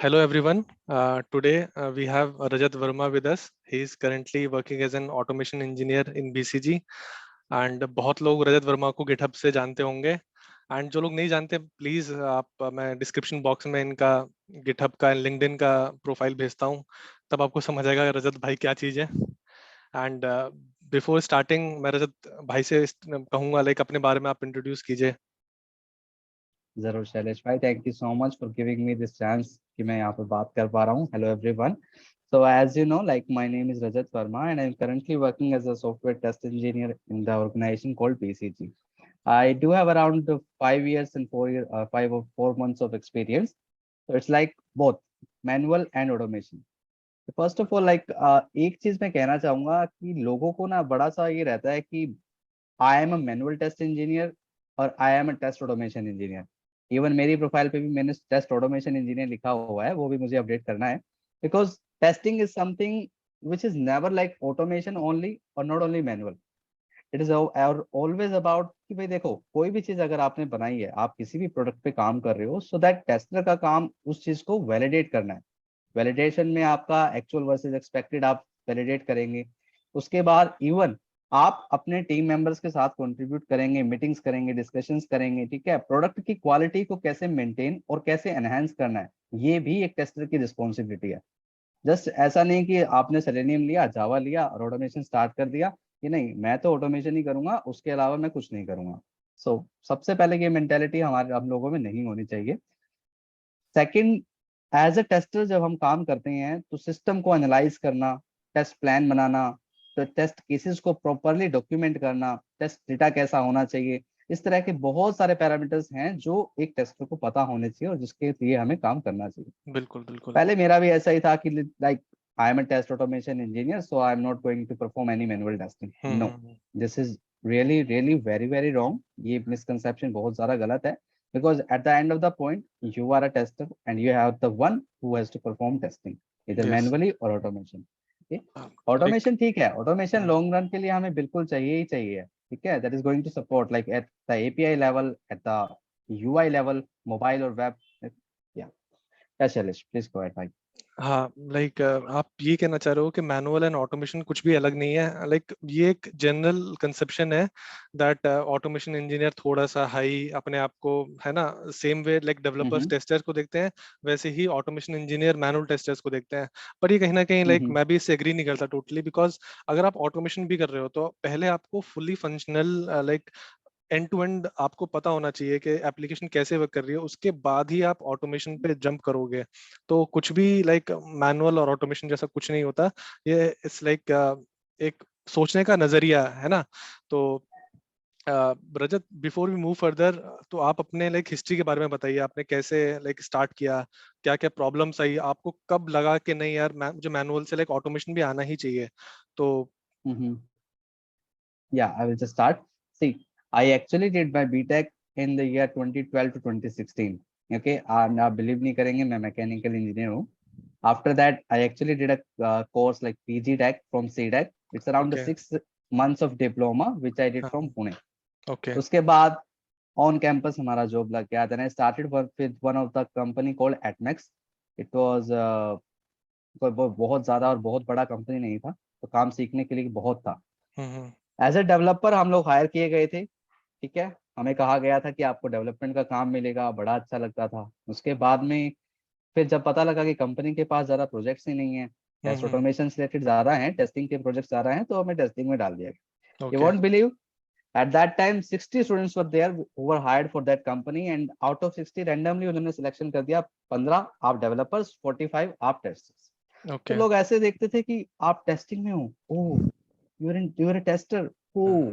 Hello everyone. Today we have Rajat Verma with us. He is currently working as an automation engineer in BCG. And बहुत लोग रजत वर्मा को GitHub से जानते होंगे. And जो लोग नहीं जानते प्लीज मैं डिस्क्रिप्शन बॉक्स में इनका गिटहब का लिंक्डइन का प्रोफाइल भेजता हूँ. तब आपको समझ आएगा रजत भाई क्या चीज़ है. एंड बिफोर स्टार्टिंग मैं रजत भाई से कहूँगा लाइक अपने बारे में आप इंट्रोड्यूस कीजिए. जरूर शैलेश भाई, thank you so much for giving me this chance कि मैं यहाँ पे बात कर पा रहा हूँ. Hello everyone. So as you know, like my name is Rajat Verma and I'm currently working as a software test engineer in the organization called BCG. I do have around 5 years and 4 months of experience. So it's like both manual and automation. First of all एक चीज मैं कहना चाहूंगा कि लोगों को ना बड़ा सा ये रहता है कि I am a manual test engineer और I am a test automation engineer. Even मेरी प्रोफाइल पे भी मैंने टेस्ट ऑटोमेशन इंजीनियर लिखा हुआ है, वो भी मुझे अपडेट करना है because testing is something which is never like automation only और not only manual. It is always about कि भाई देखो, कोई भी चीज अगर आपने बनाई है, आप किसी भी प्रोडक्ट पे काम कर रहे हो, सो दैट टेस्टर का काम उस चीज को वैलिडेट करना है. वैलिडेशन में आपका एक्चुअल वर्सेस एक्सपेक्टेड आप वैलिडेट करेंगे. उसके बाद इवन आप अपने टीम मेंबर्स के साथ कंट्रीब्यूट करेंगे, मीटिंग्स करेंगे, डिस्कशंस करेंगे. ठीक है, प्रोडक्ट की क्वालिटी को कैसे मेंटेन और कैसे एनहांस करना है, ये भी एक टेस्टर की रिस्पॉन्सिबिलिटी है. जस्ट ऐसा नहीं कि आपने सेलेनियम लिया, जावा लिया और ऑटोमेशन स्टार्ट कर दिया कि नहीं मैं तो ऑटोमेशन ही करूंगा, उसके अलावा मैं कुछ नहीं करूंगा. सबसे पहले ये मेंटेलिटी हम लोगों में नहीं होनी चाहिए. सेकंड, एज अ टेस्टर जब हम काम करते हैं तो सिस्टम को एनालाइज करना, टेस्ट प्लान बनाना, तो टेस्ट केसेस को प्रॉपरली डॉक्यूमेंट करना, टेस्ट डेटा कैसा होना चाहिए, इस तरह के बहुत सारे पैरामीटर्स हैं जो एक टेस्टर को पता होने चाहिए और जिसके लिए हमें काम करना चाहिए. बिल्कुल बिल्कुल. पहले मेरा भी ऐसा ही था कि like I am a test automation engineer, so I am not going to perform any manual testing. No, this is really really very very wrong. ये मिसकंसेप्शन बहुत ज्यादा गलत है because at the end of the point you are a tester and you have the one who has to perform testing either Yes. manually or automation. Okay? Like Automation ठीक है, automation long run के लिए हमें बिल्कुल चाहिए ही चाहिए. ठीक है, that is going to support like at the API level, at the UI level, mobile or web. Yeah, Shailesh, please go ahead. हाँ लाइक आप ये कहना चाह रहे हो कि मैनुअल एंड ऑटोमेशन कुछ भी अलग नहीं है. लाइक ये एक जनरल कंसेप्शन है दैट ऑटोमेशन इंजीनियर थोड़ा सा हाई अपने आप को, है ना, same way like developers testers को देखते हैं वैसे ही ऑटोमेशन इंजीनियर मैनुअल टेस्टर्स को देखते हैं. पर ये कहीं ना कहीं लाइक मैं भी इससे एग्री नहीं करता टोटली, बिकॉज अगर आप ऑटोमेशन भी कर रहे हो तो पहले आपको fully functional like end to end आपको पता होना चाहिए कि एप्लीकेशन कैसे वर्क कर रही है, उसके बाद ही आप ऑटोमेशन पे जंप करोगे. तो कुछ भी लाइक मैनुअल और ऑटोमेशन जैसा कुछ नहीं होता. ये इट्स लाइक एक सोचने का नजरिया है ना. तो रजत, बिफोर वी मूव फर्दर, तो आप अपने लाइक हिस्ट्री के बारे में बताइए. आपने कैसे लाइक स्टार्ट किया, क्या क्या प्रॉब्लम्स आई, आपको कब लगा कि नहीं यार मुझे मैनुअल से लाइक ऑटोमेशन भी आना ही चाहिए. तो Yeah, I will just start. See, I actually did my BTech in the year 2012 to 2016. Okay, and आप believe नहीं करेंगे, मैं mechanical engineer हूँ. After that, I actually did a course like PG Tech from CTech. It's around the okay. 6 months of diploma which I did from Pune. Okay. उसके बाद on campus हमारा job लग गया. Then I started work with one of the company called Atmex. It was बहुत ज्यादा और बहुत बड़ा कंपनी नहीं था, तो काम सीखने के लिए बहुत था. एज ए डेवलपर हम लोग हायर किए गए थे. ठीक है, हमें कहा गया था कि आपको डेवलपमेंट का काम मिलेगा, बड़ा अच्छा लगता था. उसके बाद में फिर जब पता लगा कि कंपनी के पास ज्यादा प्रोजेक्ट्स ही नहीं है, टेस्ट ऑटोमेशन से रिलेटेड ज्यादा हैं, टेस्टिंग के प्रोजेक्ट्स ज्यादा हैं, तो हमें टेस्टिंग में डाल दिया गया. You won't believe, at that time 60 students were there who were hired for that company, and out of 60 randomly उन्होंने सिलेक्शन कर दिया 15 आप डेवलपर्स, 45 आप टेस्टर्स. तो लोग ऐसे देखते थे कि आप टेस्टिंग में हो, oh you are a tester. Oh,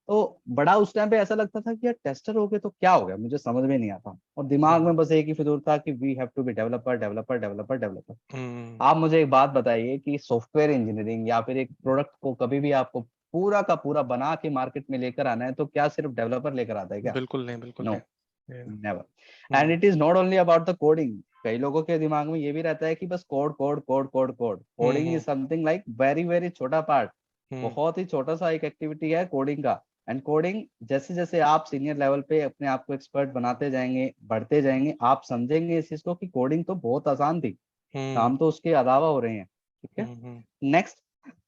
तो बड़ा उस टाइम पे ऐसा लगता था कि यार टेस्टर हो गए तो क्या हो गया, मुझे समझ में नहीं आता. और दिमाग में बस एक ही फितूर था कि we have to be developer developer developer developer. आप मुझे एक बात बताइए कि सॉफ्टवेयर इंजीनियरिंग या फिर एक प्रोडक्ट को कभी भी आपको पूरा का पूरा बना के मार्केट में लेकर आना है तो क्या सिर्फ डेवलपर लेकर आता है क्या? बिल्कुल नहीं, बिल्कुल नो, नहीं. Never. And it is not only about the coding. कई लोगों के दिमाग में ये भी रहता है कि बस code code code code code. Coding is something like very very छोटा पार्ट. बहुत ही छोटा सा एक एक्टिविटी है कोडिंग का. एंड कोडिंग जैसे जैसे आप सीनियर लेवल पे अपने आप को एक्सपर्ट बनाते जाएंगे, बढ़ते जाएंगे, आप समझेंगे इस चीज को कि कोडिंग तो बहुत आसान थी, हम्म काम तो उसके अलावा हो रहे हैं। ठीक है। हम्म। नेक्स्ट,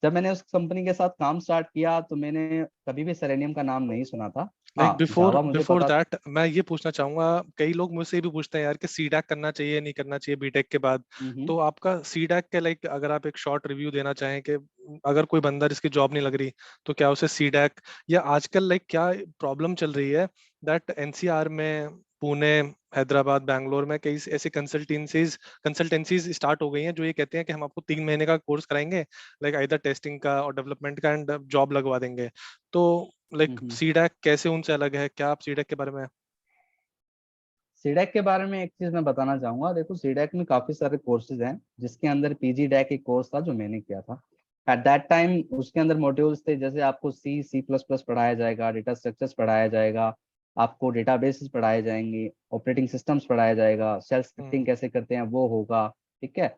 जब मैंने उस कंपनी के साथ काम स्टार्ट किया तो मैंने कभी भी सेलेनियम का नाम नहीं सुना था। लाइक हाँ, बिफोर जावा मुझे बिफोर पता। दैट मैं ये पूछना चाहूंगा, कई लोग मुझसे ये भी पूछते हैं यार कि सीडैक करना चाहिए नहीं करना चाहिए बीटेक के बाद। हम्म। तो आपका सीडैक के लाइक अगर आप एक शॉर्ट रिव्यू देना चाहें कि अगर कोई बंदा जिसकी जॉब नहीं लग रही तो क्या उसे सीडैक, या आजकल लाइक क्या प्रॉब्लम चल रही है दैट एनसीआर में, पुणे, हैदराबाद, बैंगलोर में कई ऐसी कंसल्टेंसीज स्टार्ट हो गई हैं जो ये कहते हैं कि हम आपको 3 महीने का कोर्स कराएंगे, लाइक आइदर टेस्टिंग का और डेवलपमेंट का, एंड जॉब लगवा देंगे। तो लाइक हम्म। सीडैक कैसे उनसे अलग है, क्या आप सीडैक के बारे में? सीडैक के बारे में एक चीज मैं बताना चाहूंगा। देखो, सीडैक में काफी सारे कोर्सेज हैं, जिसके अंदर पीजी डैक एक कोर्स था जो मैंने किया था। एट दैट टाइम उसके अंदर मॉड्यूल्स थे, जैसे आपको सी प्लस प्लस पढ़ाया जाएगा, डेटा स्ट्रक्चर्स पढ़ाया जाएगा, आपको डेटाबेसेस पढ़ाए जाएंगे, ऑपरेटिंग सिस्टम्स पढ़ाया जाएगा, शेल हम्म स्क्रिप्टिंग कैसे करते हैं वो होगा। ठीक है।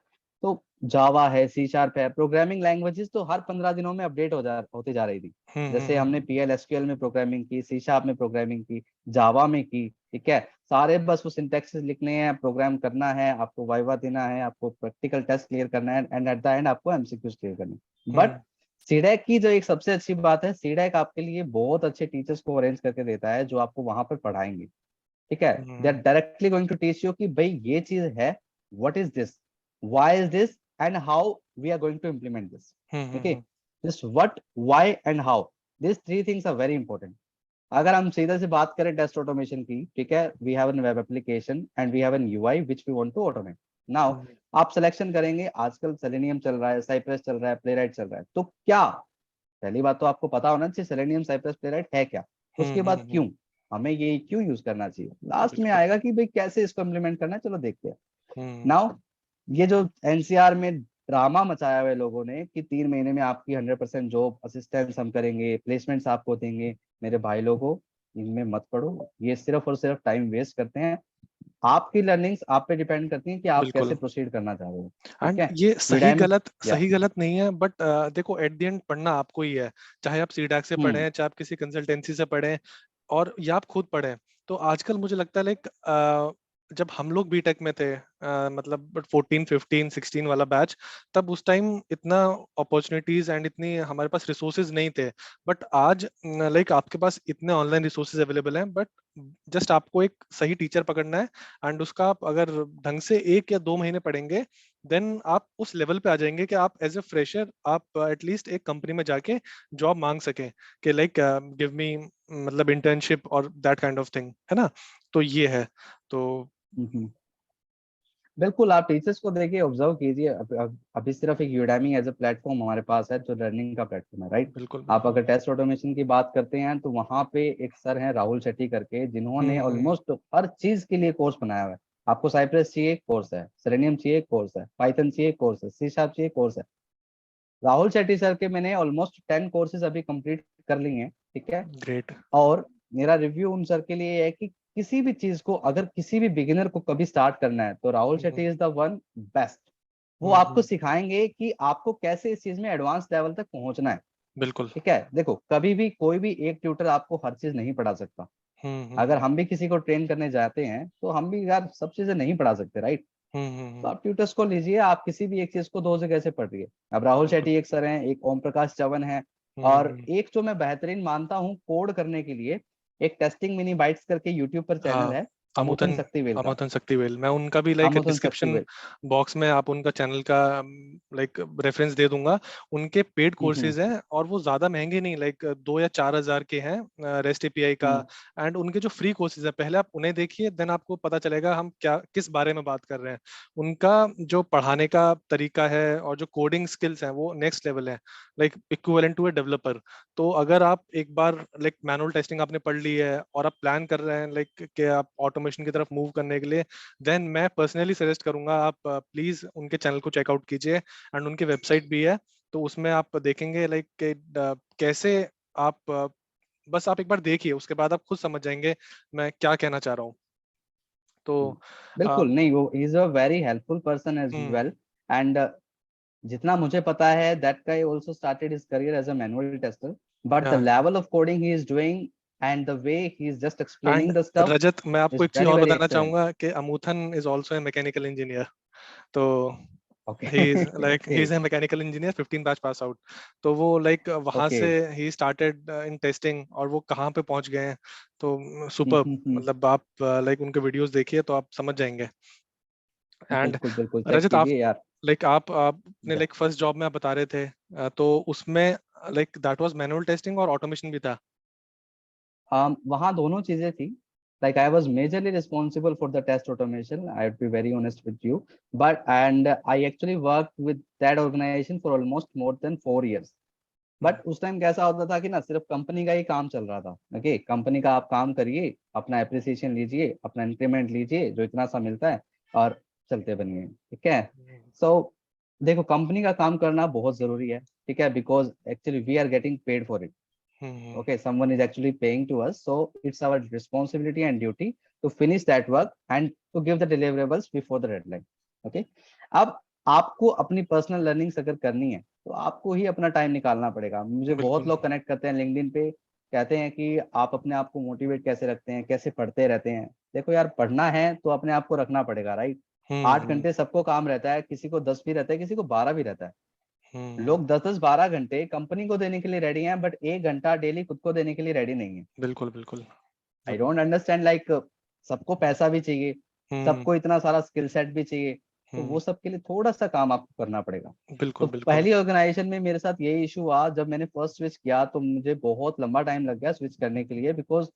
तो जावा है, सी# है, प्रोग्रामिंग लैंग्वेजेस तो हर 15 दिनों में अपडेट होती जा रही थी। जैसे हमने हम्म PL SQL में प्रोग्रामिंग की, सी# में प्रोग्रामिंग की, जावा में की। ठीक है। सारे बस वो सिंटैक्सेस लिखने हैं, प्रोग्राम करना है, आपको वाइवा देना है, आपको प्रैक्टिकल टेस्ट क्लियर करना है, एंड एट द एंड आपको MCQs क्लियर करने हैं। बट हम्म सीडैक की जो एक सबसे अच्छी बात है, सीडैक आपके लिए बहुत अच्छे टीचर्स को अरेंज करके देता है जो आपको वहां पर पढ़ाएंगे। ठीक है। They are hmm directly going to teach you कि भाई ये चीज है, what is this, why is this, and how we are going to implement this. ठीक है। Hmm this what, why and how, this 3 things are very important. अगर हम सीधे से बात करें टेस्ट ऑटोमेशन की, ठीक है, we have an web application and we have an UI which we want to automate. Now आप सिलेक्शन करेंगे, आजकल सेलेनियम चल रहा है, साइप्रस चल रहा है, प्लेराइट चल रहा है, तो क्या, पहली बात तो आपको पता होना चाहिए सेलेनियम, साइप्रस, प्लेराइट है क्या। उसके बाद हम्म। क्यों, हमें ये क्यों यूज करना चाहिए, लास्ट में बिल्कुल। आएगा कि भाई कैसे इसको इम्प्लीमेंट करना है, चलो देखते हैं। हम्म नाउ, ये जो एनसीआर में ड्रामा मचाया हुआ है लोगों ने कि 3 महीने में आपकी 100% जॉब असिस्टेंस हम करेंगे, प्लेसमेंट्स आपको देंगे, मेरे भाई लोगों, इनमें मत पड़ो। ये सिर्फ और सिर्फ टाइम वेस्ट करते हैं। आपकी लर्निंग्स आप पे डिपेंड करती हैं कि आप कैसे बिल्कुल। प्रोसीड करना चाह रहे हो। ठीक एंड है। ये सही सीडाई में, गलत या सही गलत नहीं है, बट देखो एट द एंड पढ़ना आपको ही है। चाहे आप सीडैक से हम्म पढ़ें, चाहे आप किसी कंसल्टेंसी से पढ़ें, और या आप खुद पढ़ें। तो आजकल मुझे लगता है लाइक जब हम लोग बीटेक में थे, मतलब 14 15 16 वाला बैच, तब उस टाइम इतना अपॉर्चुनिटीज एंड इतनी हमारे पास रिसोर्सेज नहीं थे। बट आज लाइक आपके पास इतने ऑनलाइन रिसोर्सेज अवेलेबल हैं, बट जस्ट आपको एक सही टीचर पकड़ना है, एंड उसका आप अगर ढंग से 1 या 2 महीने पढ़ेंगे, देन आप उस लेवल पे आ जाएंगे कि आप एज ए फ्रेशर आप एटलीस्ट एक कंपनी में जाके जॉब मांग सकें कि लाइक गिव मी, मतलब इंटर्नशिप और दैट काइंड ऑफ थिंग, है ना? तो ये है। तो हम्म। बिल्कुल, आप टीचर्स को देखिए, ऑब्जर्व कीजिए। अभी सिर्फ एक यूडेमी एज अ प्लेटफॉर्म हमारे पास है जो लर्निंग का प्लेटफॉर्म है, राइट। बिल्कुल आप बिल्कुल। अगर टेस्ट ऑटोमेशन की बात करते हैं तो वहां पे एक सर हैं राहुल शेट्टी करके, जिन्होंने हम्म ऑलमोस्ट हर चीज के लिए कोर्स बनाया हुआ है। आपको साइप्रस चाहिए, कोर्स है। सेलेनियम चाहिए, कोर्स है। पाइथन चाहिए, कोर्स है। सी# चाहिए, कोर्स है। राहुल शेट्टी सर के मैंने ऑलमोस्ट 10 कोर्सेज अभी कंप्लीट कर लिए हैं। ठीक है। ग्रेट। और मेरा रिव्यू उन सर के लिए है कि किसी भी चीज को, अगर किसी भी बिगिनर को कभी स्टार्ट करना है तो Rahul Shetty is the one best. वो आपको हम्म। सिखाएंगे कि आपको कैसे इस चीज में एडवांस लेवल तक पहुंचना है। बिल्कुल। ठीक है। देखो, कभी भी कोई भी एक ट्यूटर आपको हर चीज नहीं पढ़ा सकता। अगर हम्म। हम भी किसी को ट्रेन करने जाते हैं तो हम भी यार सब चीजें नहीं पढ़ा सकते, राइट। तो हम्म। आप ट्यूटर्स को लीजिए, आप किसी भी एक चीज को दो जगह से पढ़िए। अब राहुल बिल्कुल। शेट्टी एक सर हैं, एक ओम प्रकाश चवन है, और हम्म। एक जो मैं बेहतरीन मानता हूँ कोड करने के लिए, एक टेस्टिंग मिनी बाइट्स करके यूट्यूब पर चैनल हाँ, है, अमुतन अमुतन शक्तिवेल का। अमुतन शक्तिवेल, मैं उनका भी लाइक अमुतन डिस्क्रिप्शन शक्तिवेल। बॉक्स में आप उनका चैनल का लाइक रेफरेंस दे दूंगा। उनके पेड हम्म कोर्सेज हैं और वो ज्यादा महंगे नहीं, लाइक 2 या 4 हजार के हैं, रेस्ट एपीआई का। हम्म एंड उनके जो फ्री कोर्सेज हैं, पहले आप उन्हें देखिए, देन आपको पता चलेगा हम क्या किस बारे में बात कर रहे हैं। उनका जो पढ़ाने का तरीका है और जो कोडिंग स्किल्स हैं वो नेक्स्ट लेवल है, like equivalent to a developer. तो अगर आप एक बार लाइक मैनुअल टेस्टिंग आपने पढ़ ली है और आप प्लान कर रहे हैं लाइक कि आप ऑटोमेशन की तरफ मूव करने के लिए, देन मैं पर्सनली सजेस्ट करूंगा आप प्लीज उनके चैनल को चेकआउट कीजिए, एंड उनकी वेबसाइट भी है। तो उसमें आप देखेंगे लाइक कैसे आप बस आप एक बार देखिए, उसके बाद आप खुद समझ जाएंगे मैं क्या कहना चाह रहा हूँ। तो हम्म। अ, बिल्कुल नहीं, वो is a very helpful person as hmm well. And जितना मुझे पता है, that guy also started his career as a manual tester. but the Yeah. level of coding he is doing and the way he is just explaining and the stuff रजत, मैं आपको is एक चीज very और very बताना excellent. चाहूंगा कि Amuthan is also a mechanical engineer. तो Okay. he is like he is Okay. a mechanical engineer, 15 batch pass out. तो वो like वहां से Okay. he started in testing, और वो कहाँ पे पहुंच गए हैं. तो सुपर, मतलब आप like उनके वीडियोस देखिए तो आप समझ जाएंगे. एंड बिल्कुल बिल्कुल चेक रजत, आप कीजिए यार. लाइक आप अपने Yeah. लाइक फर्स्ट जॉब में आप बता रहे थे, तो उसमें like that was manual testing और ऑटोमेशन भी था. वहाँ दोनों चीजें थी. Like I was majorly responsible for the test automation. I would be very honest with you. And I actually worked with that organization for almost more than 4 years. But उस time कैसा होता था कि ना सिर्फ कंपनी का ही काम चल रहा था. ओके, कंपनी का आप काम करिए, अपना एप्रिसिएशन लीजिए, अपना इंक्रीमेंट लीजिए जो इतना सा मिलता है, और चलते बनिए. ठीक है. सो देखो, कंपनी का काम करना बहुत जरूरी है. ठीक है, because actually we are getting paid for it. Okay, someone is actually paying to us, so it's our responsibility and duty to finish that work and to give the deliverables before the deadline. Okay. अब आपको अपनी personal learnings अगर करनी है तो आपको ही अपना time निकालना पड़ेगा. मुझे बहुत बिल्कुल. लोग कनेक्ट करते हैं लिंक्डइन पे, कहते हैं कि आप अपने आप को मोटिवेट कैसे रखते हैं, कैसे पढ़ते रहते हैं. देखो यार, पढ़ना है तो अपने आप को रखना पड़ेगा, राइट. 8 घंटे सबको काम रहता है, किसी को 10 भी रहता है, किसी को 12 भी रहता है. लोग 10-10 12 घंटे कंपनी को देने के लिए रेडी हैं, बट 1 घंटा डेली खुद को देने के लिए रेडी नहीं है. बिल्कुल. बिल्कुल. I don't understand. लाइक सबको पैसा भी चाहिए, हम्म. सबको इतना सारा स्किल सेट भी चाहिए, तो हम्म. वो सब के लिए थोड़ा सा काम आपको करना पड़ेगा. तो बिल्कुल. बिल्कुल. पहली ऑर्गेनाइजेशन में मेरे साथ यही इशू हुआ. जब मैंने फर्स्ट स्विच किया तो मुझे बहुत लंबा टाइम लग गया स्विच करने के लिए, बिकॉज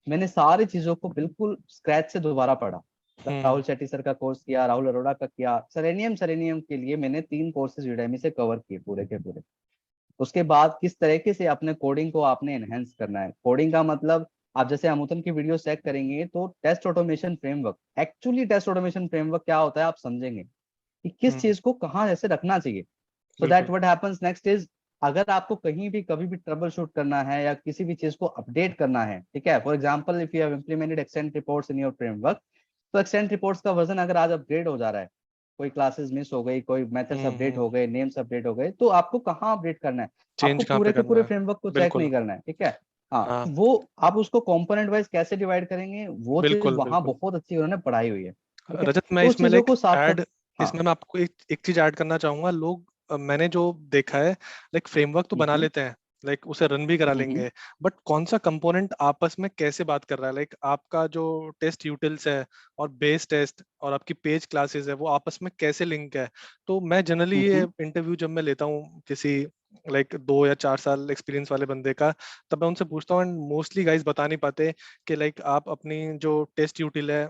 मैंने सारी चीजों को बिल्कुल स्क्रैच से दोबारा पढ़ा. हम्म. राहुल शेट्टी सर का कोर्स किया, राहुल अरोड़ा का किया, सेलेनियम के लिए मैंने 3 कोर्सेज यूडेमी से कवर किए पूरे के पूरे. उसके बाद किस तरीके से अपने कोडिंग को आपने एनहेंस करना है. कोडिंग का मतलब, आप जैसे अमुतन की वीडियो चेक करेंगे तो test automation framework, actually test automation framework क्या होता है आप समझेंगे कि किस चीज को कहाँ ऐसे रखना चाहिए. सो दैट बिल्कुल. व्हाट हैपेंस नेक्स्ट इज, अगर आपको कहीं भी कभी भी ट्रबल शूट करना है या किसी भी चीज को अपडेट करना है, ठीक है, for example if you have implemented extent reports in your framework, तो एक्सटेंट रिपोर्ट्स का वर्जन अगर आज अपग्रेड हो जा रहा है, कोई क्लासेस मिस हो गई, कोई मेथड्स अपडेट हो गए, नेम्स अपडेट हो गए, तो आपको कहाँ अपडेट करना है. आपको चेंज कहाँ पे पूरे के करना पूरे है. फ्रेमवर्क को चेक बिल्कुल. नहीं करना है. ठीक है. हाँ, हाँ. वो आप उसको कंपोनेंट वाइज कैसे डिवाइड करेंगे, वो चीज बिल्कुल. वहां बिल्कुल. बहुत अच्छी उन्होंने पढ़ाई हुई है. ठीक है, रजत, मैं तो उस इसमें चीजों लाइक को साथ साथ. ऐड, हाँ. इसमें मैं आपको एक चीज ऐड करना चाहूंगा. लोग मैंने जो देखा है, लाइक फ्रेमवर्क तो बना हम्म. लेते हैं, लाइक उसे रन भी करा हम्म. लेंगे, बट कौन सा कंपोनेंट आपस में कैसे बात कर रहा है, लाइक आपका जो टेस्ट यूटिल्स है और बेस टेस्ट और आपकी पेज क्लासेस है, वो आपस में कैसे लिंक है. तो मैं जनरली ये हम्म. इंटरव्यू जब मैं लेता हूँ किसी लाइक 2 या 4 साल एक्सपीरियंस वाले बंदे का, तब मैं उनसे पूछता हूँ, एंड मोस्टली गाइस बता नहीं पाते कि लाइक आप अपनी जो टेस्ट यूटिल है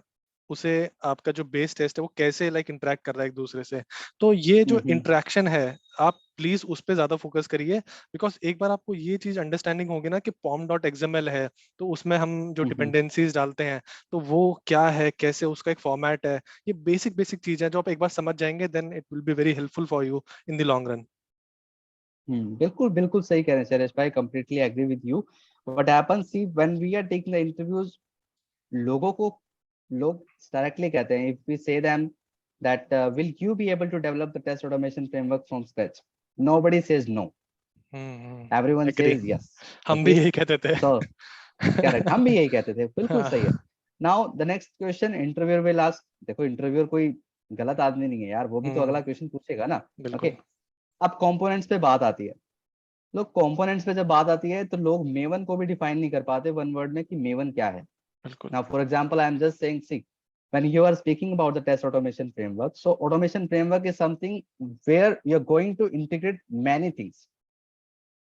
उसे, आपका जो बेस टेस्ट है वो कैसे लाइक इंटरेक्ट कर रहा है एक दूसरे से. तो ये जो हम्म. इंटरेक्शन है, आप प्लीज उस पर ज्यादा फोकस करिए. बिकॉज एक बार आपको ये चीज अंडरस्टैंडिंग होगी ना कि pom.xml है, तो उसमें हम जो हम्म. डिपेंडेंसीज डालते हैं, तो वो क्या है, कैसे उसका एक फॉर्मेट है, ये बेसिक बेसिक चीज है जो आप एक बार समझ जाएंगे, then it will be very helpful for you in the long run. बिल्कुल बिल्कुल सही कह रहे हैं शैलेश भाई, completely agree with you. What happens, see when we are taking the interviews, लोगों को, लोग डायरेक्टली कहते हैं, if we say them that will you be able to develop the test automation framework from scratch, nobody says no, everyone agree. Says yes. हम भी okay. यही कहते थे. सो करेक्ट, हम भी यही कहते थे, बिल्कुल सही है. हाँ. Now the next question interviewer will ask. देखो, इंटरव्यूअर कोई गलत आदमी नहीं है यार, वो भी तो अगला क्वेश्चन पूछेगा ना. ओके. बिल्कुल. अब कंपोनेंट्स पे बात आती है. लोग कंपोनेंट्स पे जब बात आती है तो लोग मेवन को भी डिफाइन नहीं कर पाते वन वर्ड में कि मेवन क्या है. बिल्कुल. Now, for example, I am just saying, see, when you are speaking about the test automation framework, so automation framework is something where you're going to integrate many things.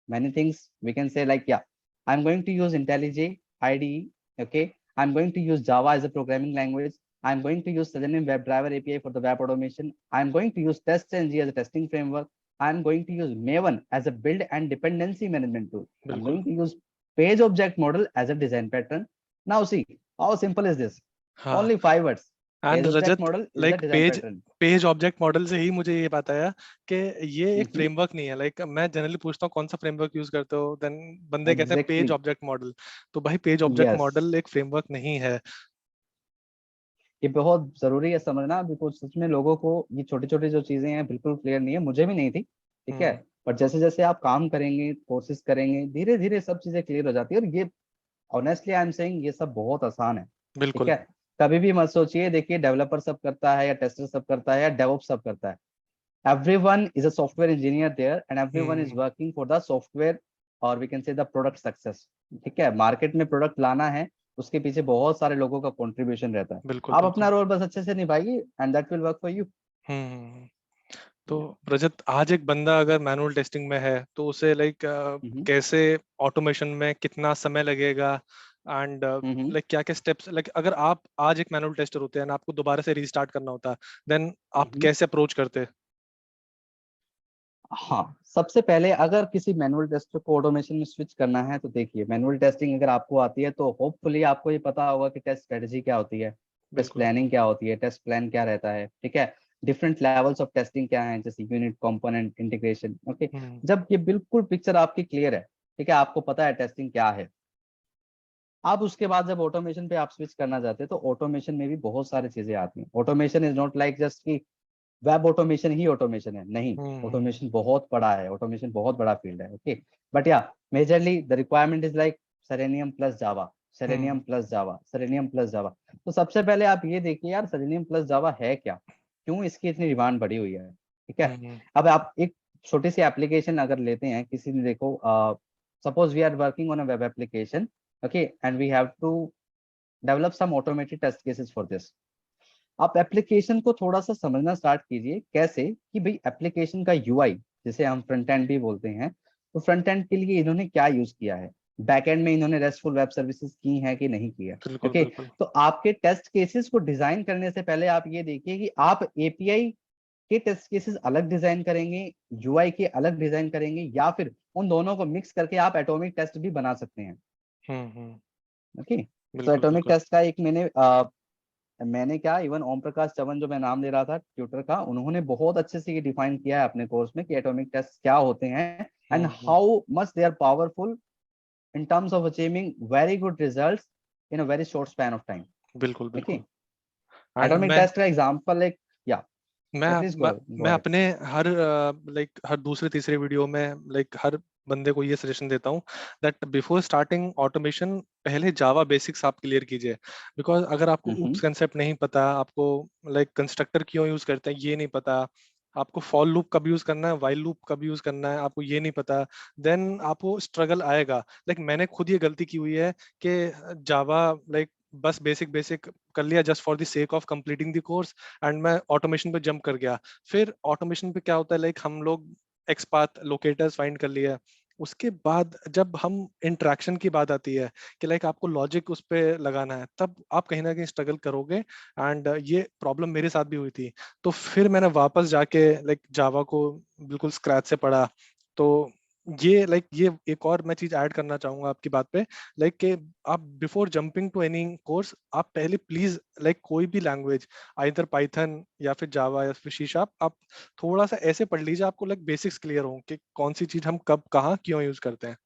Many things we can say like, yeah, I'm going to use IntelliJ IDE, okay? I'm going to use Java as a programming language. I'm going to use Selenium WebDriver API for the web automation. I'm going to use TestNG as a testing framework. I'm going to use Maven as a build and dependency management tool. I'm बिल्कुल. going to use page object model as a design pattern. Now see, how simple is this? हाँ. Only 5 words. And Page object Rajat, model is the like design page pattern. Page object model से ही मुझे ये पता है कि ये एक Mm-hmm. Framework नहीं है. लाइक मैं जनरली पूछता हूँ कौन सा फ्रेमवर्क यूज करते हो, देन बंदे कहते हैं पेज Exactly. Object model. तो भाई पेज ऑब्जेक्ट Yes. मॉडल एक फ्रेमवर्क नहीं है. ये बहुत जरूरी है समझना, बिकॉज सच में लोगों को ये छोटी छोटी जो चीजें हैं बिल्कुल क्लियर नहीं है, मुझे भी नहीं थी. ठीक है. हम्म. और जैसे जैसे आप काम करेंगे, कोशिश करेंगे, धीरे धीरे सब चीजें क्लियर हो जाती है। और ये ऑनेस्टली आई एम सेइंग ये सब बहुत आसान है। ठीक बिल्कुल। है, कभी भी मत सोचिए, देखिए डेवलपर सब करता है या टेस्टर सब करता है या डेवऑप्स सब करता है। everyone is a software engineer there and everyone is hmm. working for the software or we can say the product success। ठीक है, मार्केट में प्रोडक्ट लाना है, उसके पीछे बहुत सारे लोगों का कंट्रीब्यूशन रहता है। बिल्कुल आप अपना बिल्कुल। रोल बस अच्छे से निभाइए and that will work for you. Hmm. तो रजत, आज एक बंदा अगर मैनुअल टेस्टिंग में है तो उसे लाइक कैसे, ऑटोमेशन में कितना समय लगेगा, एंड हम्म। लाइक क्या क्या स्टेप्स, लाइक अगर आप आज एक मैनुअल टेस्टर होते हैं and आपको दोबारा से रीस्टार्ट करना होता, देन आप हम्म। कैसे अप्रोच करते? हाँ, सबसे पहले अगर किसी मैनुअल टेस्टर को ऑटोमेशन में स्विच करना है तो देखिए, मैनुअल टेस्टिंग अगर आपको आती है तो होपफुली आपको ये पता होगा कि टेस्ट स्ट्रेटजी क्या होती है, टेस्ट बिल्कुल। प्लानिंग क्या होती है, टेस्ट प्लान क्या रहता है। ठीक है, डिफरेंट लेवल्स ऑफ टेस्टिंग क्या है, जैसे यूनिट, कंपोनेंट, इंटीग्रेशन। ओके, हम्म। जब ये बिल्कुल पिक्चर आपकी क्लियर है, ठीक है, आपको पता है टेस्टिंग क्या है, अब उसके बाद जब ऑटोमेशन पे आप स्विच करना चाहते हैं तो ऑटोमेशन में भी बहुत सारी चीजें आती हैं। Automation is not like just कि वेब ऑटोमेशन ही ऑटोमेशन है, नहीं। हम्म। ऑटोमेशन बहुत बड़ा है, ऑटोमेशन बहुत बड़ा फील्ड है। ओके, बट या majorly the requirement is like selenium plus Java, selenium hmm. Plus Java, selenium plus Java. तो सबसे पहले आप ये देखिए यार, सेलेनियम प्लस जावा है क्या, क्यों इसकी इतनी डिमांड बढ़ी हुई है। ठीक है, हम्म। अब आप एक छोटी सी एप्लीकेशन अगर लेते हैं, किसी ने देखो, suppose we are working on a web application, okay, and we have to develop some automated test cases for this. आप एप्लीकेशन को थोड़ा सा समझना स्टार्ट कीजिए, कैसे कि भाई एप्लीकेशन का यूआई, जिसे हम फ्रंट एंड भी बोलते हैं, तो फ्रंट एंड के लिए इन्होंने क्या यूज किया है, बैक एंड में इन्होंने रेस्टफुल वेब सर्विसेज की है कि नहीं की है। बिल्कुल ओके, बिल्कुल। तो आपके टेस्ट केसेस को डिजाइन करने से पहले आप ये देखिए कि आप एपीआई के टेस्ट केसेस अलग डिजाइन करेंगे, यूआई के अलग डिजाइन करेंगे, या फिर उन दोनों को मिक्स करके आप एटॉमिक टेस्ट भी बना सकते हैं। हम्म। ओके, तो बिल्कुल एटॉमिक बिल्कुल। टेस्ट का एक मैंने क्या, इवन ओम प्रकाश चवन जो मैं नाम ले रहा था ट्यूटर का, उन्होंने बहुत अच्छे से ये डिफाइन किया है अपने कोर्स में कि एटॉमिक टेस्ट क्या होते हैं and hmm. How much they are powerful in terms of achieving very good results in a very short span of time. बिल्कुल ओके, बिल्कुल। एंड एटॉमिक मैं टेस्ट का एग्जांपल एक, या मैं प्लीज मैं गो मैं अहेड। अपने हर लाइक हर दूसरे तीसरे वीडियो में लाइक हर बंदे को ये सजेशन देता हूँ दैट बिफोर स्टार्टिंग ऑटोमेशन पहले जावा बेसिक्स आप क्लियर कीजिए। बिकॉज अगर आपको ऊप्स कंसेप्ट नहीं पता, आपको लाइक कंस्ट्रक्टर क्यों यूज करते हैं ये नहीं पता, आपको फॉर लूप कब यूज करना है, वाइल लूप कब यूज करना है, आपको ये नहीं पता, देन आपको स्ट्रगल आएगा। लाइक मैंने खुद ये गलती की हुई है कि जावा लाइक बस बेसिक बेसिक कर लिया just for the sake of completing the course, and मैं ऑटोमेशन पे जंप कर गया। फिर ऑटोमेशन पे क्या होता है, लाइक हम लोग एक्सपाथ लोकेटर्स फाइंड कर लिया, उसके बाद जब हम इंटरेक्शन की बात आती है कि लाइक आपको लॉजिक उस पे लगाना है, तब आप कहीं ना कहीं स्ट्रगल करोगे। एंड ये प्रॉब्लम मेरे साथ भी हुई थी। तो फिर मैंने वापस जाके लाइक जावा को बिल्कुल स्क्रैच से पढ़ा। तो ये लाइक ये एक और मैं चीज ऐड करना चाहूंगा आपकी बात पे, लाइक कि आप before jumping to any course आप पहले प्लीज लाइक कोई भी लैंग्वेज, आइदर पाइथन या फिर जावा या फिर सी शार्प, आप थोड़ा सा ऐसे पढ़ लीजिए, आपको लाइक बेसिक्स क्लियर हो कि कौन सी चीज हम कब कहाँ क्यों यूज करते हैं।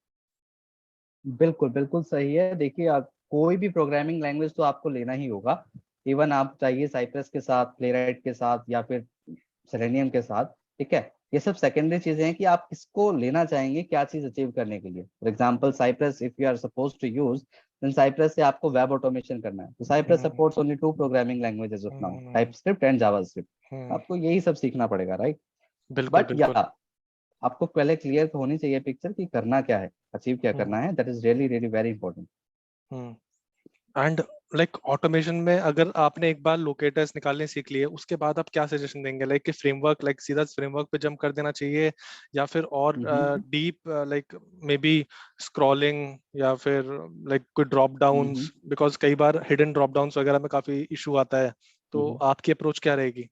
बिल्कुल बिल्कुल सही है। देखिए, आप कोई भी प्रोग्रामिंग लैंग्वेज तो आपको लेना ही होगा। इवन आप चाहिए साइप्रस के साथ, प्लेराइट के साथ, या फिर सेलेनियम के साथ। ठीक है, ये सब सेकेंडरी चीजें हैं कि आप किसको लेना चाहेंगे क्या चीज अचीव करने के लिए। For example Cypress, if you are suppose to use, then Cypress से आपको वेब ऑटोमेशन करना है, तो Cypress hmm. Supports only two programming languages of now, hmm. TypeScript and JavaScript. Hmm. आपको यही सब सीखना पड़ेगा, राइट। बिल्कुल बट या बिल्कुल। आपको पहले क्लियर होनी चाहिए पिक्चर कि करना क्या है, अचीव क्या हम्म। करना है। That is really really very important. Hmm. And like automation में अगर आपने एक बार लोकेटर्स निकालने सीख लिए, उसके बाद आप क्या सजेशन देंगे, लाइक कि फ्रेमवर्क, लाइक सीधा फ्रेमवर्क पे जंप कर देना चाहिए, या फिर और deep like may be scrolling, या फिर लाइक कोई ड्रॉप डाउन्स, बिकॉज कई बार हिडन ड्रॉप डाउन्स वगैरह में काफी इशू आता है। तो आपकी अप्रोच क्या रहेगी?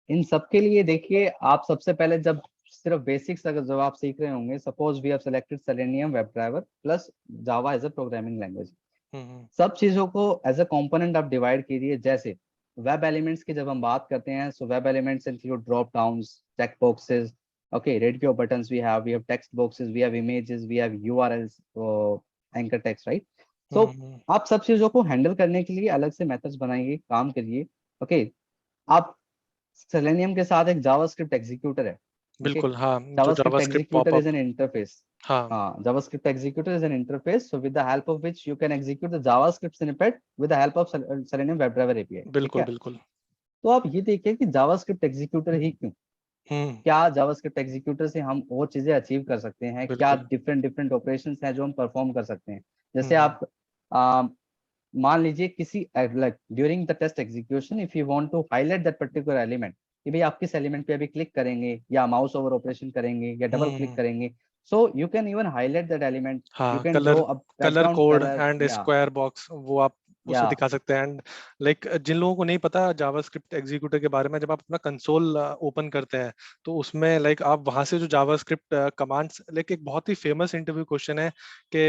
इन सब के लिए देखिए, आप सबसे पहले जब सिर्फ बेसिक्स अगर जब आप सीख रहे होंगे, suppose we have selected Selenium web driver plus Java as a programming language, hmm. सब चीजों को एज अ कंपोनेंट आप डिवाइड कीजिए। जैसे वेब एलिमेंट्स की जब हम बात करते हैं, so web elements include drop downs, check boxes, okay, radio buttons, we have text boxes, we have images, we have URLs, anchor text, right. So hmm. आप सब चीजों को हैंडल करने के लिए अलग से मेथड्स बनाइए, काम करिए। ओके, आप सेलेनियम के साथ एक जावास्क्रिप्ट एग्जीक्यूटर है, बिल्कुल, हाँ, जो JavaScript JavaScript executor is popup, an interface. हाँ, JavaScript executor is an interface. So with the help of which you can execute the JavaScript snippet with the help of Selenium WebDriver API. ठीक बिल्कुल, है? बिल्कुल। तो आप ये देखिए कि JavaScript executor ही क्यों? हुँ, क्या JavaScript executor से हम और चीजें अचीव कर सकते हैं? क्या बिल्कुल। डिफरेंट डिफरेंट ऑपरेशंस हैं जो हम परफॉर्म कर सकते हैं? जैसे हुँ, आप आ, मान लीजिए किसी like during the test execution if you want to highlight that particular element, कि भाई आप किस एलिमेंट पे अभी क्लिक करेंगे या माउस ओवर ऑपरेशन करेंगे या डबल क्लिक हुँ, करेंगे, so you can even highlight that element, you हाँ, can draw colour a colour background code colour and square box वो आप या उससे दिखा सकते हैं। एंड लाइक जिन लोगों को नहीं पता जावास्क्रिप्ट एग्जीक्यूटर के बारे में, जब आप अपना कंसोल ओपन करते हैं तो उसमें लाइक आप वहां से जो जावास्क्रिप्ट कमांड्स, लाइक एक बहुत ही फेमस इंटरव्यू क्वेश्चन है कि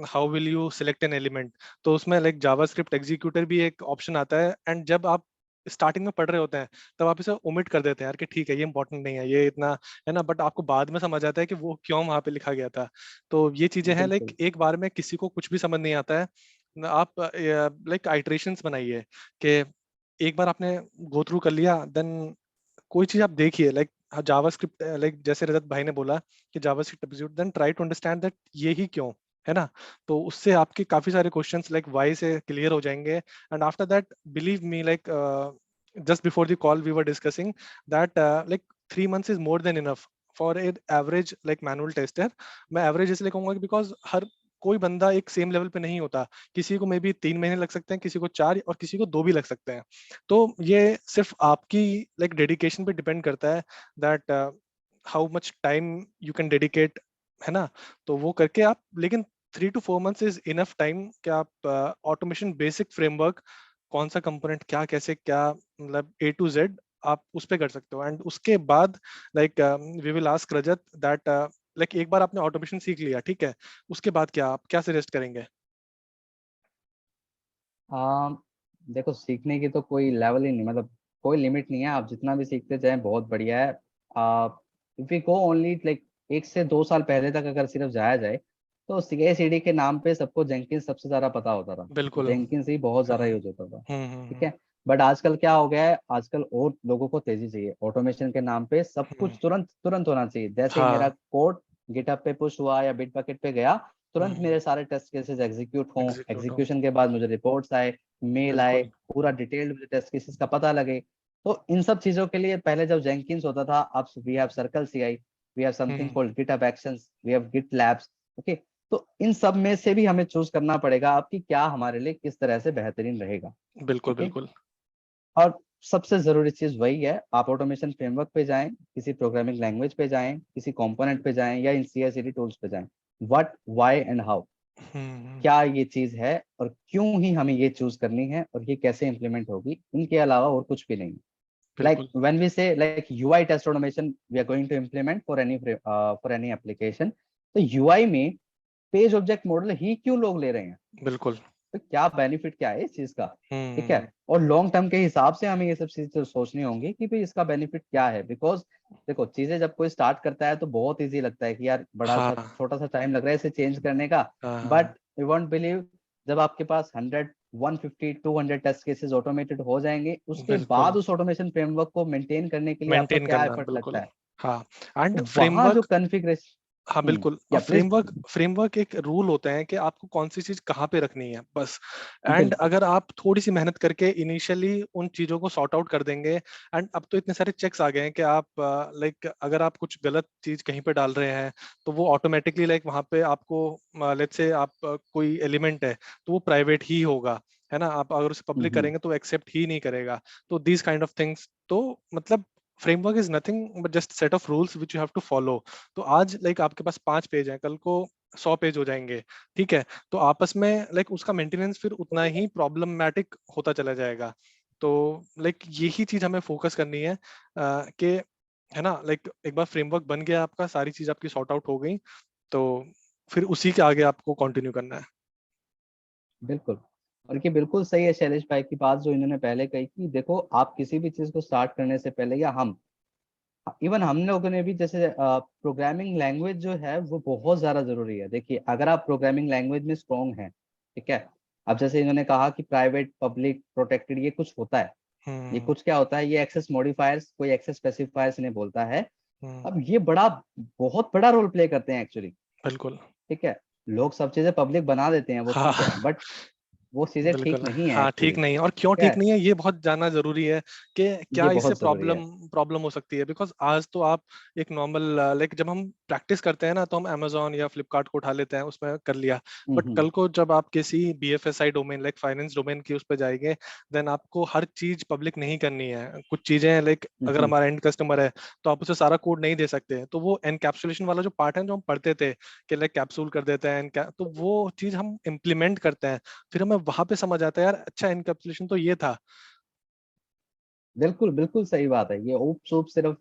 how will you select an element, तो उसमें लाइक जावास्क्रिप्ट एग्जीक्यूटर भी एक ऑप्शन आता है। एंड जब आप स्टार्टिंग में पढ़ रहे होते हैं तब आप इसे ओमिट कर देते हैं यार कि ठीक है ये इंपॉर्टेंट नहीं है, ये इतना है ना, बट आपको बाद में समझ आता है कि वो क्यों वहां पे लिखा गया था। तो ये चीजें हैं, लाइक बिल्कुल। एक बार में किसी को कुछ भी समझ नहीं आता है आप लाइक आइट्रेशंस बनाइए कि एक बार आपने गो थ्रू कर लिया, देन कोई चीज आप देखिए, लाइक जावास्क्रिप्ट, लाइक जैसे रजत भाई ने बोला कि JavaScript execute, then try to understand that ये ही क्यों, है ना। तो उससे आपके काफी सारे क्वेश्चंस लाइक वाई से क्लियर हो जाएंगे। And after that believe me, like just before the call we were discussing that like 3 months is more than enough for an average like manual tester। मैं एवरेज इसलिए कहूंगा कि because हर कोई बंदा एक सेम लेवल पे नहीं होता, किसी को मे बी 3 महीने लग सकते हैं, किसी को 4 और किसी को 2 भी लग सकते हैं। तो ये सिर्फ आपकी लाइक डेडिकेशन पे डिपेंड करता है that how much time you can dedicate, है ना। तो वो करके आप, लेकिन 3 to 4 months is enough time कि आप ऑटोमेशन बेसिक फ्रेमवर्क कौन सा कंपोनेंट क्या कैसे क्या, मतलब A to Z आप उस पे कर सकते हो। एंड उसके बाद like we will ask Rajat that like एक बार आपने ऑटोमेशन सीख लिया, ठीक है, उसके बाद क्या आप क्या सजेस्ट करेंगे? आ, देखो सीखने की तो कोई लेवल ही नहीं, मतलब कोई लिमिट नहीं है, आप जितना भी सीखते जाएं बहुत बढ़िया है। If we go only like 1 से 2 साल पहले तक अगर सिर्फ जाया जाए तो CI/CD के नाम पे सबको जेंकिंस सबसे ज्यादा पता होता था, बिल्कुल। जेंकिंस ही बहुत ज्यादा हम्म यूज होता था। ठीक हम्म है। बट आजकल क्या हो गया है, आजकल और लोगों को तेजी चाहिए, ऑटोमेशन के नाम पे सब हम्म, कुछ तुरंत तुरंत होना चाहिए। जैसे ही मेरा हाँ। कोड गिटहब पे पुश हुआ या बिटबकेट पे गया, तुरंत मेरे सारे टेस्ट केसेस एग्जीक्यूट हों, एग्जीक्यूट हो, एग्जीक्यूशन के बाद मुझे रिपोर्ट्स आए, मेल आए, बिल्कुल। पूरा डिटेल्ड मुझे टेस्ट केसेस का पता लगे। तो इन सब चीजों के लिए पहले जब जेंकिंस होता था, अब we have circle CI, we have something hmm, called GitHub actions, we have Git labs. Okay. तो इन सब में से भी हमें चूज करना पड़ेगा आपकी क्या हमारे लिए किस तरह से बेहतरीन रहेगा। बिल्कुल ठीक है। बिल्कुल। और सबसे जरूरी चीज वही है, आप ऑटोमेशन फ्रेमवर्क पे जाएं, किसी प्रोग्रामिंग लैंग्वेज पे जाएं, किसी कंपोनेंट पे जाएं या इन CI/CD टूल्स पे जाएं। व्हाट, व्हाई एंड हाउ, हम्म, क्या ये चीज है और क्यों ही हमें ये चूज करनी है और ये कैसे इंप्लीमेंट होगी, इनके अलावा और कुछ भी नहीं। लाइक बिल्कुल when we say like UI test automation we are going to implement for any application, तो UI में पेज ऑब्जेक्ट मॉडल ही क्यों लोग ले रहे हैं, बिल्कुल। तो क्या बेनिफिट क्या है इस चीज का। ठीक है। हम्म, और लॉन्ग टर्म के हिसाब से हमें ये सब चीजें सोचनी होंगी कि भाई इसका बेनिफिट क्या है। बिकॉज देखो चीजें जब कोई स्टार्ट करता है तो बहुत इजी लगता है कि यार बड़ा सा हाँ छोटा सा टाइम लग रहा है इसे चेंज करने का। हाँ हाँ, बट यू वॉन्ट बिलीव, जब आपके पास 100 150 200 टेस्ट केसेस ऑटोमेटेड हो जाएंगे, उसके बिल्कुल बाद उस ऑटोमेशन फ्रेमवर्क को मेंटेन करने के लिए आपका मेंटेन क्या करना, एफर्ट लगता बिल्कुल। है। हाँ, एंड तो वहां जो फ्रेमवर्क, हाँ कन्फिग्रेशन। बिल्कुल, और या प्लीज। फ्रेमवर्क फ्रेमवर्क एक रूल होता है कि आपको कौन सी चीज कहाँ पे रखनी है बस। एंड बिल्कुल। अगर आप थोड़ी सी मेहनत करके इनिशियली उन चीजों को सॉर्ट आउट कर देंगे, एंड अब तो इतने सारे चेक्स आ गए हैं कि आप लाइक अगर आप कुछ गलत चीज कहीं पे डाल रहे हैं तो वो ऑटोमेटिकली लाइक वहां पे आपको, लेट्स से आप कोई एलिमेंट है तो वो प्राइवेट ही होगा, है ना। आप अगर उसे पब्लिक हम्म। करेंगे तो एक्सेप्ट ही नहीं करेगा। तो दीज काइंड ऑफ थिंग्स, तो मतलब framework is nothing but just set of rules which you have to follow. तो आज लाइक आपके पास 5 पेज हैं, कल को 100 पेज हो जाएंगे, ठीक है। तो आपस में लाइक उसका मेंटेनेंस फिर उतना ही प्रॉब्लमेटिक होता चला जाएगा। तो लाइक यही चीज हमें फोकस करनी है कि, है ना, लाइक एक बार फ्रेमवर्क बन गया आपका, सारी चीज आपकी सॉर्ट आउट हो गई, तो फिर उसी के आगे आपको कंटिन्यू करना है। बिल्कुल। और ये बिल्कुल सही है शैलेश भाई की बात जो इन्होंने पहले कही कि देखो आप किसी भी चीज को स्टार्ट करने से पहले, या हम इवन हम लोगों ने भी जैसे प्रोग्रामिंग लैंग्वेज जो है वो बहुत ज्यादा जरूरी है। देखिए अगर आप प्रोग्रामिंग लैंग्वेज में स्ट्रांग हैं, ठीक है। अब जैसे इन्होंने कहा कि प्राइवेट पब्लिक प्रोटेक्टेड ये कुछ होता है, ये हम्म कुछ क्या होता है, ये एक्सेस मॉडिफायर्स कोई एक्सेस स्पेसिफायर्स इन्हें बोलता है। अब ये बड़ा बहुत बड़ा रोल प्ले करते हैं एक्चुअली। बिल्कुल। ठीक है, लोग सब चीजें पब्लिक बना देते हैं, वो हाँ। ठीक है, बट वो चीजें ठीक बिल्कुल, नहीं है हाँ, एक्चुअली। ठीक नहीं है, और क्यों ठीक है, ठीक नहीं है ये बहुत जानना ज़रूरी है कि ये क्या इससे बहुत जरूरी प्रॉब्लम है। प्रॉब्लम हो सकती है। बिकॉज़ आज तो आप एक नॉर्मल लाइक जब हम प्रैक्टिस करते हैं ना, तो हम अमेज़न या फ्लिपकार्ट को उठा लेते हैं, उसमें कर लिया। बट हम्म। कल को जब आप किसी BFSI domain like finance domain की उस पे जाएँगे, देन आपको हर चीज़ पब्लिक नहीं करनी है। कुछ चीज़ें लाइक अगर हम्म। हमारा एंड कस्टमर है, तो आप उसे सारा कोड नहीं दे सकते। तो वो एनकैप्सुलेशन वाला जो पार्ट है जो हम पढ़ते थे कि लाइक कैप्सूल कर देते हैं, तो वो चीज़ हम इम्प्लीमेंट करते हैं। फिर हमें वहां पे समझ आता है यार, अच्छा इनकैप्सुलेशन तो ये था। बिल्कुल बिल्कुल सही बात है। ये ओप्स ओप सिर्फ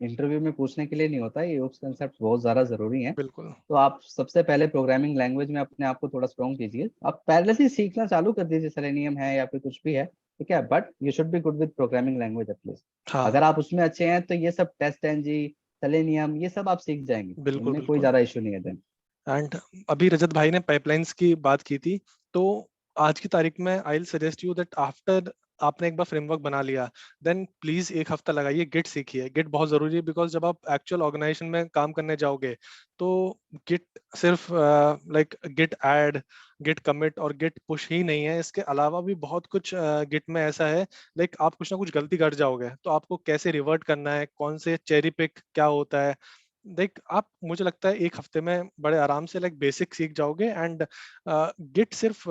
इंटरव्यू में पूछने के लिए नहीं होता, ये ओप्स कंसेप्ट बहुत ज्यादा जरूरी है। बिल्कुल। तो आप सबसे पहले प्रोग्रामिंग लैंग्वेज में अपने आप को थोड़ा स्ट्रॉन्ग कीजिए, आप पहले से ही सीखना चालू कर दीजिए, सेलेनियम है या फिर कुछ भी है। ठीक है, but you should be good with programming language at least. हाँ। अगर आप उसमें अच्छे हैं तो ये सब टेस्ट एनजी, सेलेनियम, ये सब आप सीख जाएंगे, बिल्कुल इनमें कोई बिल्कुल। ज्यादा इशू नहीं है देन। एंड अभी रजत भाई ने पाइपलाइंस की बात की थी, तो आज की तारीख में I will suggest you that after आपने एक बार फ्रेमवर्क बना लिया, देन प्लीज एक हफ्ता लगाइए, गिट सीखिए। गिट बहुत जरूरी है, बिकॉज जब आप एक्चुअल ऑर्गेनाइजेशन में काम करने जाओगे, तो गिट सिर्फ like Git add, Git commit और गिट पुश ही नहीं है, इसके अलावा भी बहुत कुछ गिट में ऐसा है। लाइक आप कुछ ना कुछ गलती कर जाओगे, तो आपको कैसे रिवर्ट करना है, कौन से चेरी पिक क्या होता है, देख आप मुझे लगता है एक हफ्ते में बड़े आराम से लाइक बेसिक सीख जाओगे। एंड गिट सिर्फ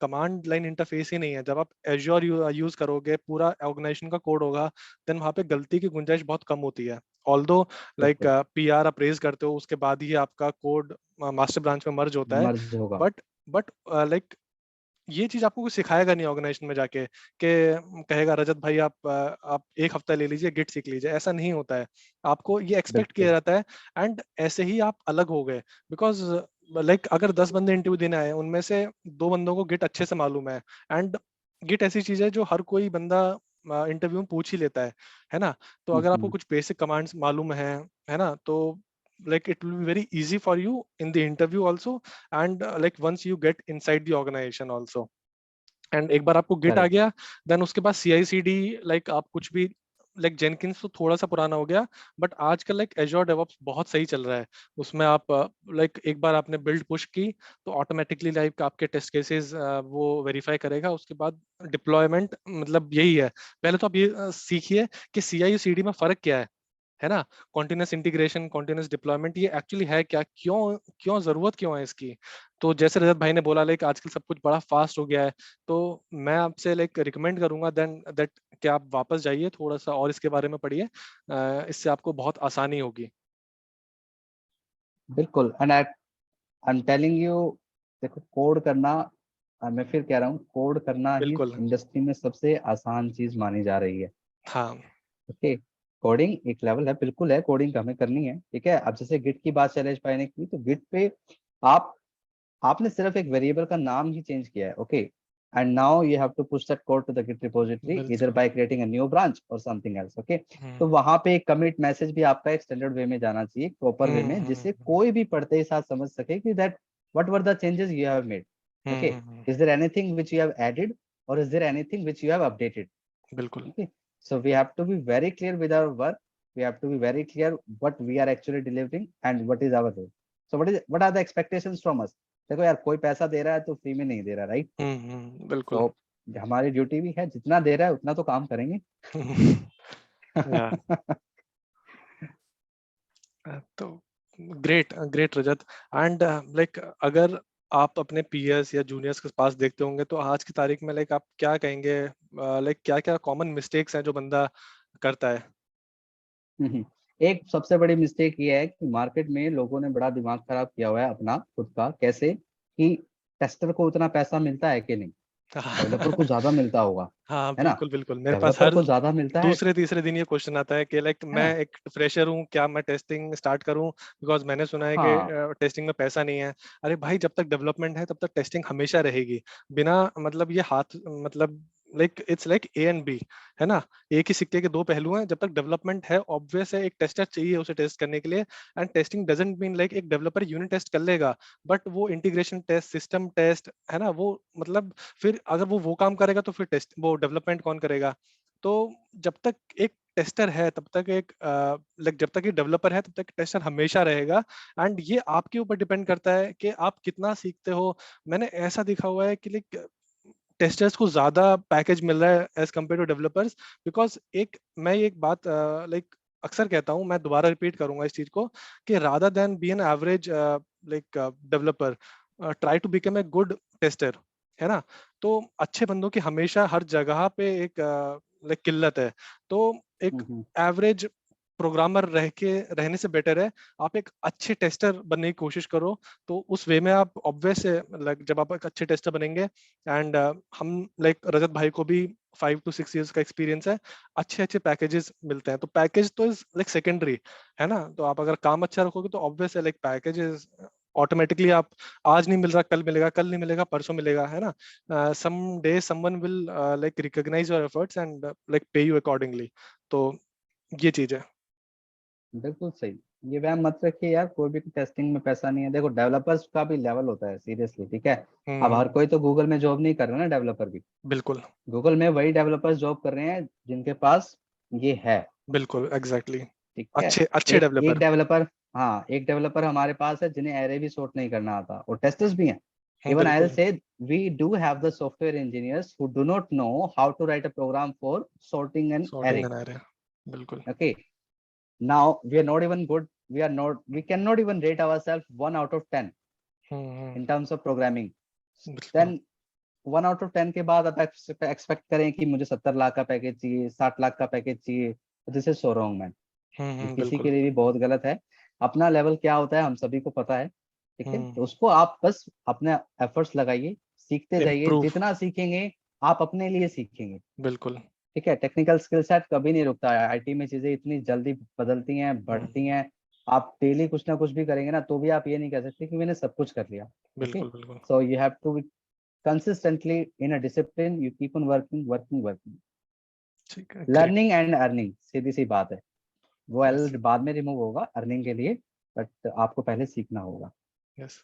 कमांड लाइन इंटरफेस ही नहीं है, जब आप एज्योर यूज करोगे, पूरा ऑर्गेनाइजेशन का कोड होगा, देन वहाँ पे गलती की गुंजाइश बहुत कम होती है। ऑल्दो लाइक बिल्कुल, पीआर आप रेज करते हो, उसके बाद ही आपका कोड मास्टर ब्रांच में मर्ज होता है। मर्ज होगा। बट बट लाइक ये चीज आपको कुछ सिखाएगा नहीं ऑर्गेनाइजेशन में जाके, कि कहेगा रजत भाई आप एक हफ्ता ले लीजिए, गिट सीख लीजिए, ऐसा नहीं होता है। आपको ये एक्सपेक्ट किया बिल्कुल। जाता है। एंड ऐसे ही आप अलग हो गए, बिकॉज लाइक अगर 10 बंदे इंटरव्यू देने आए, उनमें से 2 बंदों को गिट अच्छे से मालूम है। एंड गिट ऐसी चीज है जो हर कोई बंदा इंटरव्यू में पूछ ही लेता है ना। तो अगर आपको हम्म। कुछ बेसिक कमांड्स मालूम है ना, तो like it will be very easy for you in the interview also, and like once you get inside the organization also। And एक बार आपको गिट आ करेक्ट। गया, देन उसके बाद CI/CD, लाइक आप कुछ भी लाइक जेनकिंस तो थोड़ा सा पुराना हो गया, बट आजकल लाइक एजोर डेवऑप्स बहुत सही चल रहा है। उसमें आप लाइक एक बार आपने बिल्ड पुश की, तो ऑटोमेटिकली लाइक आपके टेस्ट केसेस वो वेरीफाई करेगा। उसके बाद डिप्लॉयमेंट मतलब यही है। पहले तो आप ये सीखिए कि CI/CD में फर्क क्या है ना। कॉन्टिन्यूस इंटीग्रेशन, कॉन्टिन्यूस डिप्लॉयमेंट, ये एक्चुअली है क्या, क्यों क्यों जरूरत क्यों है इसकी। तो जैसे रजत भाई ने बोला, लाइक आजकल सब कुछ बड़ा फास्ट हो गया है, तो मैं आपसे लाइक रिकमेंड करूंगा देन दैट कि आप वापस जाइए, थोड़ा सा और इसके बारे में पढ़िए, इससे आपको बहुत आसानी होगी। बिल्कुल, and I am telling you, देखो कोड करना, मैं फिर कह रहा हूँ, कोड करना ही बिल्कुल। इंडस्ट्री में सबसे आसान चीज मानी जा रही है। हाँ। ओके, कोडिंग एक लेवल है, बिल्कुल है, कोडिंग हमें करनी है, ठीक है। अब जैसे गिट की बात शैलेश भाई ने की, तो गिट पे आप आपने सिर्फ एक वेरिएबल का नाम ही चेंज किया है, okay, and now you have to push that code to the Git repository इधर बिल्कुल। By creating a new branch और समथिंग एल्स, ओके। तो हम्म वहां पे एक कमिट मैसेज भी आपका एक स्टैंडर्ड वे में जाना चाहिए, प्रॉपर वे में, जिससे हम्म कोई भी पढ़ते ही साथ समझ सके कि that what were the changes you have made, okay, hmm. Is there anything which you have added और is there anything which you have updated, बिल्कुल। okay. So we have to be very clear with our work, we have to be very clear what we are actually delivering and what is our role, so what are the expectations from us। देखो यार, कोई पैसा दे रहा है तो free में नहीं दे रहा, राइट। बिल्कुल। तो हमारी ड्यूटी भी है, जितना दे रहा है उतना तो काम करेंगे। या तो great great Rajat. And like अगर आप अपने पीएस या जूनियर्स के पास देखते होंगे, तो आज की तारीख में लाइक आप क्या कहेंगे, लाइक क्या क्या कॉमन मिस्टेक्स हैं जो बंदा करता है। एक सबसे बड़ी मिस्टेक ये है कि मार्केट में लोगों ने बड़ा दिमाग खराब किया हुआ है अपना खुद का, कैसे कि टेस्टर को उतना पैसा मिलता है कि नहीं, डेवलपर को ज्यादा मिलता होगा, हाँ है ना। बिल्कुल बिल्कुल, मेरे पास डेवलपर हर को ज्यादा मिलता दूसरे तीसरे दिन ये क्वेश्चन आता है कि लाइक है मैं ना। एक फ्रेशर हूँ, क्या मैं टेस्टिंग स्टार्ट करूँ, बिकॉज मैंने सुना है कि हाँ, टेस्टिंग में पैसा नहीं है। अरे भाई, जब तक डेवलपमेंट है तब तक टेस्टिंग हमेशा रहेगी। बिना मतलब ये हाथ मतलब like it's like A and B, है ना। एक ही सिक्के के दो पहलू हैं। जब तक डेवलपमेंट है, ऑब्वियस है एक टेस्टर चाहिए उसे टेस्ट करने के लिए। And testing doesn't mean like एक डेवलपर यूनिट टेस्ट कर लेगा, बट वो इंटीग्रेशन टेस्ट, सिस्टम टेस्ट, है ना, वो मतलब फिर अगर वो काम करेगा, तो फिर टेस्ट वो डेवलपमेंट कौन करेगा। तो जब तक एक टेस्टर है तब तक एक लाइक जब तक ये डेवलपर है तब तक टेस्टर हमेशा रहेगा। एंड ये आपके ऊपर डिपेंड करता है कि आप कितना सीखते हो। मैंने ऐसा देखा हुआ है कि लाइक टेस्टर्स को ज्यादा पैकेज मिल रहा है as compare to developers, because मैं एक बात लाइक अक्सर कहता हूँ, मैं दोबारा रिपीट करूंगा इस चीज को, कि rather than be an average like developer, try to become a good tester, है ना। तो अच्छे बंदों की हमेशा हर जगह पे एक लाइक किल्लत है। तो एक हम्म, एवरेज प्रोग्रामर रहने से बेटर है आप एक अच्छे टेस्टर बनने की कोशिश करो। तो उस वे में आप ऑब्वियस है, लाइक जब आप एक अच्छे टेस्टर बनेंगे, एंड हम लाइक रजत भाई को भी 5 to 6 years का एक्सपीरियंस है, अच्छे अच्छे पैकेजेस मिलते हैं। तो पैकेज तो इज लाइक सेकेंडरी, है ना। तो आप अगर काम अच्छा रखोगे तो ऑब्वियस है लाइक पैकेजेस ऑटोमेटिकली आप, आज नहीं मिल रहा कल मिलेगा, कल नहीं मिलेगा परसों मिलेगा, है ना। Some day someone will like recognise your efforts and like pay you accordingly. तो ये चीज है। बिल्कुल सही। ये वहम मत रखिए यार, कोई भी टेस्टिंग में पैसा नहीं है। देखो डेवलपर्स का भी लेवल होता है सीरियसली, ठीक है। अब हर हम्म। कोई तो गूगल में जॉब नहीं कर रहा ना, डेवलपर भी। बिल्कुल। गूगल में वही डेवलपर्स जॉब कर रहे हैं जिनके पास ये है, बिल्कुल एग्जैक्टली exactly. ठीक है। अच्छे अच्छे एक एक डेवलपर। डेवलपर, हाँ एक डेवलपर हमारे पास है जिन्हें एरे भी सॉर्ट नहीं करना आता, और टेस्टर्स भी हैं। इवन आई विल बिल्कुल। Say we do have the software engineers who do not know how to write a program for sorting an sorting array. An array. बिल्कुल। Okay, now we are not even good, we cannot even rate ourselves 1 out of 10 hmm. in terms of programming. बिल्कुल। Then 1 out of 10 के बाद आप expect करें कि मुझे 70 लाख का package चाहिए, 60 लाख का पैकेज चाहिए, this is so wrong man. ये किसी के बिल्कुल। लिए भी बहुत गलत है। अपना लेवल क्या होता है हम सभी को पता है, ठीक है। हम्म। तो उसको आप बस अपने एफर्ट्स लगाइए, सीखते जाइए, इम्प्रूव। जितना सीखेंगे आप अपने लिए सीखेंगे, बिल्कुल। ठीक है। टेक्निकल स्किल सेट कभी नहीं रुकता है, आईटी में चीजें इतनी जल्दी बदलती हैं, बढ़ती हम्म। हैं। आप डेली कुछ ना कुछ भी करेंगे ना, तो भी आप ये नहीं कह सकते कि मैंने सब कुछ कर लिया। ओके, बिल्कुल। बिल्कुल। So you have to be consistently in a discipline, you keep on working working working. ठीक है, ग्रेट। लर्निंग एंड अर्निंग सीधी सी बात है, वो यस। एल बाद में रिमूव होगा अर्निंग के लिए, बट आपको पहले सीखना होगा। यस।